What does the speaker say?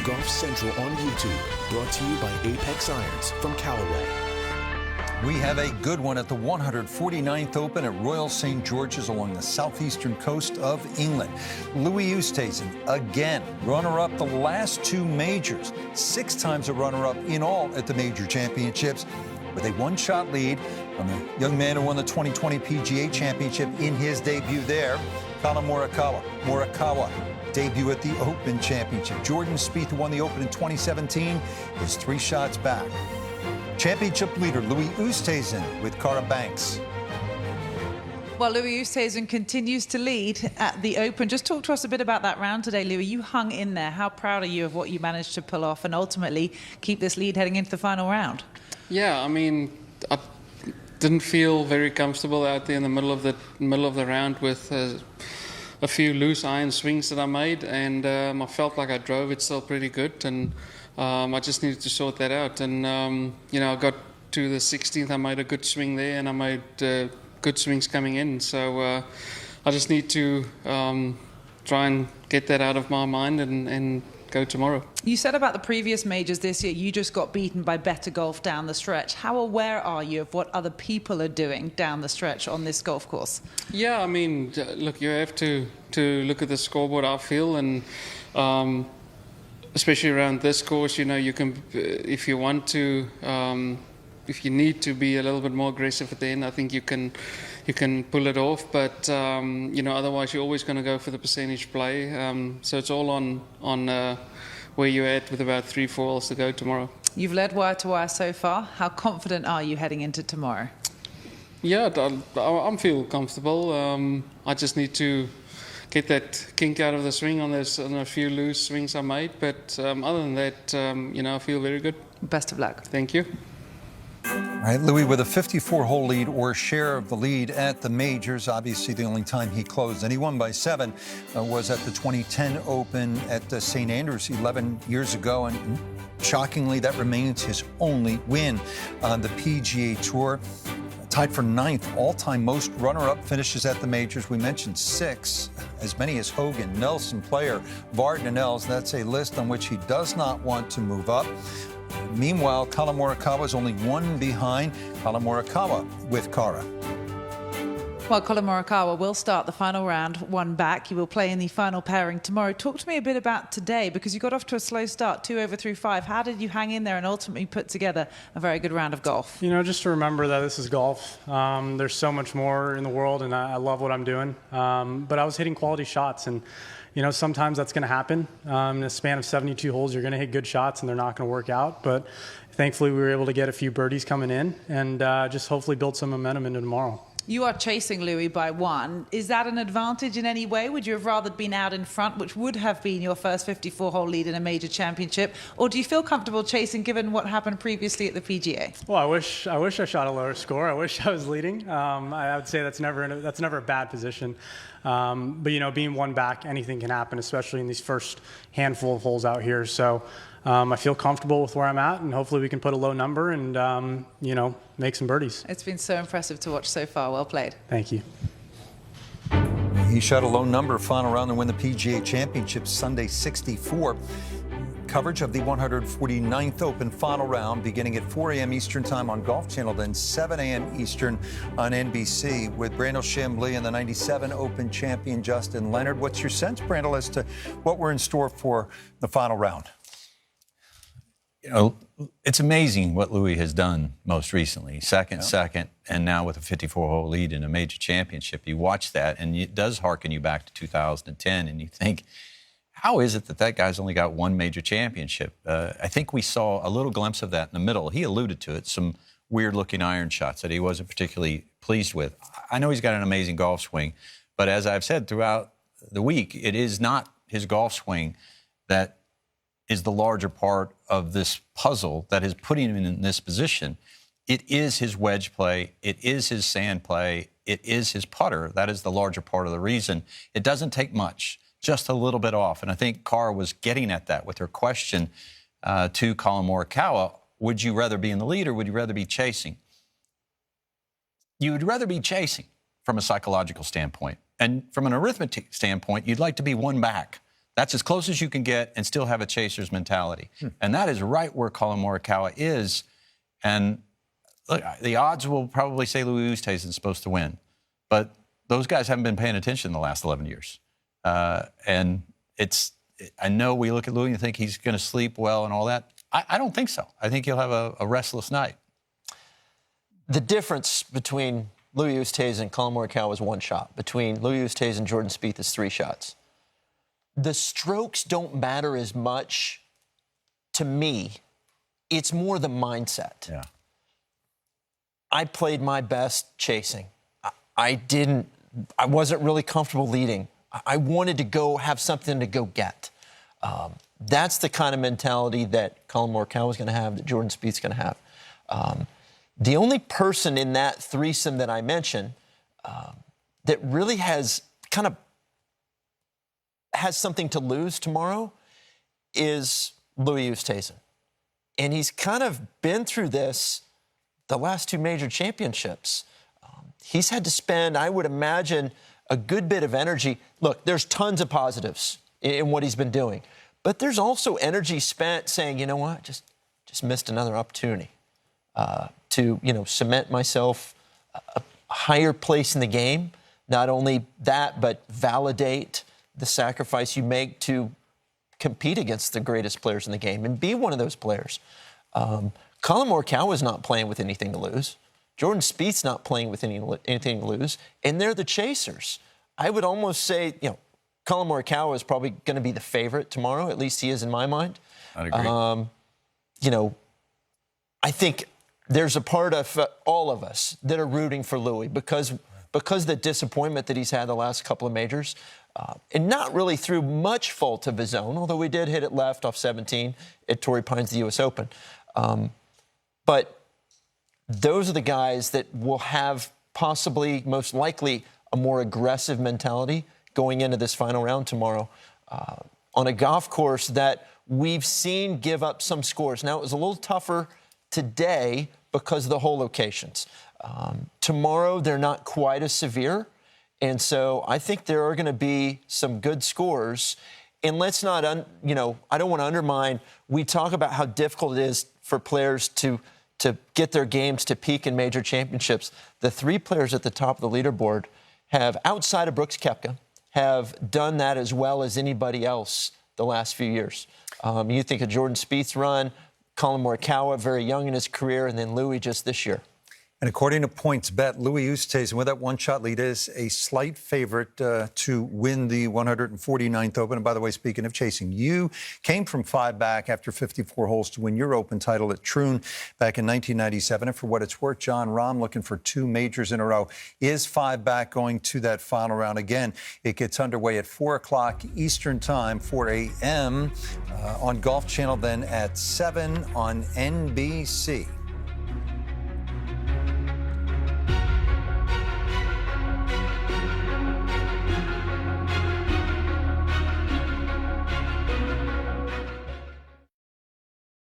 Golf Central on YouTube, brought to you by Apex Irons from Callaway. We have a good one at the 149th Open at Royal St. George's along the southeastern coast of England. Louis Oosthuizen, again, runner-up the last two majors, 6 times a runner-up in all at the major championships, with a one-shot lead on the young man who won the 2020 PGA Championship in his debut there, Collin Morikawa. Morikawa, debut at the Open Championship. Jordan Spieth, who won the Open in 2017, is 3 shots back. Championship leader Louis Oosthuizen with Cara Banks. Well, Louis Oosthuizen continues to lead at the Open. Just talk to us a bit about that round today, Louis. You hung in there. How proud are you of what you managed to pull off and ultimately keep this lead heading into the final round? Yeah, I mean, I didn't feel very comfortable out there in the middle of the round with a few loose iron swings that I made, and I felt like I drove it still pretty good, and I just needed to sort that out. And I got to the 16th, I made a good swing there, and I made good swings coming in. So I just need to try and get that out of my mind and go tomorrow. You said about the previous majors this year, you just got beaten by better golf down the stretch. How aware are you of what other people are doing down the stretch on this golf course? Yeah, I mean, look, you have to look at the scoreboard, I feel, and especially around this course, you can, if you want to, if you need to be a little bit more aggressive at the end, I think you can pull it off. But otherwise you're always going to go for the percentage play. So it's all on where you're at with about 3-4 holes to go tomorrow. You've led wire to wire so far. How confident are you heading into tomorrow? Yeah, I'm feel comfortable. I just need to get that kink out of the swing on a few loose swings I made. But other than that, I feel very good. Best of luck. Thank you. All right, Louis, with a 54-hole lead or share of the lead at the majors, obviously the only time he closed, and he won by 7, was at the 2010 Open at St. Andrews 11 years ago, and shockingly, that remains his only win on the PGA Tour. Tied for 9th all-time most runner-up finishes at the majors. We mentioned 6, as many as Hogan, Nelson, Player, Vard, and Els. That's a list on which he does not want to move up. Meanwhile, Collin Morikawa is only 1 behind. Collin Morikawa with Cara. Well, Collin Morikawa will start the final round 1 back. He will play in the final pairing tomorrow. Talk to me a bit about today, because you got off to a slow start, 2 over through 5. How did you hang in there and ultimately put together a very good round of golf? Just to remember that this is golf. There's so much more in the world, and I love what I'm doing. But I was hitting quality shots, and sometimes that's going to happen. In a span of 72 holes, you're going to hit good shots, and they're not going to work out. But thankfully, we were able to get a few birdies coming in and just hopefully build some momentum into tomorrow. You are chasing Louis by 1. Is that an advantage in any way? Would you have rather been out in front, which would have been your first 54-hole lead in a major championship? Or do you feel comfortable chasing given what happened previously at the PGA? Well, I wish I shot a lower score. I wish I was leading. I would say that's never a bad position. But being 1 back, anything can happen, especially in these first handful of holes out here. So I feel comfortable with where I'm at, and hopefully we can put a low number and make some birdies. It's been so impressive to watch so far. Well played. Thank you. He shot a low number final round and win the PGA Championship Sunday 64. Coverage of the 149th Open final round beginning at 4 a.m. Eastern Time on Golf Channel, then 7 a.m. Eastern on NBC with Brandel Chambly and the 97 Open champion Justin Leonard. What's your sense, Brandel, as to what we're in store for the final round? It's amazing what Louis has done most recently. Second, and now with a 54-hole lead in a major championship. You watch that, and it does harken you back to 2010, and you think, how is it that that guy's only got 1 major championship? I think we saw a little glimpse of that in the middle. He alluded to it, some weird-looking iron shots that he wasn't particularly pleased with. I know he's got an amazing golf swing, but as I've said throughout the week, it is not his golf swing that is the larger part of this puzzle that is putting him in this position. It is his wedge play. It is his sand play. It is his putter. That is the larger part of the reason. It doesn't take much, just a little bit off. And I think Cara was getting at that with her question to Collin Morikawa. Would you rather be in the lead or would you rather be chasing? You would rather be chasing from a psychological standpoint. And from an arithmetic standpoint, you'd like to be 1 back That's as close as you can get and still have a chaser's mentality. And that is right where Colin Morikawa is. And look, the odds will probably say Louis Oosthuizen is supposed to win. But those guys haven't been paying attention in the last 11 years. And I know we look at Louis and think he's going to sleep well and all that. I don't think so. I think he'll have a restless night. The difference between Louis Oosthuizen and Colin Morikawa is one shot. Between Louis Oosthuizen and Jordan Spieth is 3 shots. The strokes don't matter as much to me. It's more the mindset. Yeah. I played my best chasing. I wasn't really comfortable leading. I wanted to go have something to go get. That's the kind of mentality that Colin Morikawa is going to have, that Jordan Spieth's going to have. The only person in that threesome that I mentioned that really has something to lose tomorrow is Louis Oosthuizen. And he's kind of been through this the last 2 major championships. He's had to spend, I would imagine, a good bit of energy. Look, there's tons of positives in what he's been doing. But there's also energy spent saying, you know what, just missed another opportunity to, cement myself a higher place in the game. Not only that, but validate the sacrifice you make to compete against the greatest players in the game and be one of those players. Colin Morikawa is not playing with anything to lose. Jordan Spieth's not playing with anything to lose, and they're the chasers. I would almost say, Colin Morikawa is probably going to be the favorite tomorrow. At least he is in my mind. I'd agree. I think there's a part of all of us that are rooting for Louis because the disappointment that he's had the last couple of majors, and not really through much fault of his own, although he did hit it left off 17 at Torrey Pines, the U.S. Open. But those are the guys that will have possibly, most likely, a more aggressive mentality going into this final round tomorrow on a golf course that we've seen give up some scores. Now, it was a little tougher today because of the hole locations. Tomorrow, they're not quite as severe. And so I think there are going to be some good scores. And let's not, I don't want to undermine. We talk about how difficult it is for players to get their games to peak in major championships. The 3 players at the top of the leaderboard have, outside of Brooks Koepka, have done that as well as anybody else the last few years. You think of Jordan Spieth's run, Colin Morikawa, very young in his career, and then Louis just this year. And according to PointsBet, Louis Oosthuizen, with that 1-shot lead, is a slight favorite to win the 149th Open. And by the way, speaking of chasing, you came from 5 back after 54 holes to win your Open title at Troon back in 1997. And for what it's worth, John Rahm, looking for 2 majors in a row, is 5 back going to that final round again. It gets underway at 4 o'clock Eastern Time, 4 a.m. On Golf Channel, then at 7 on NBC.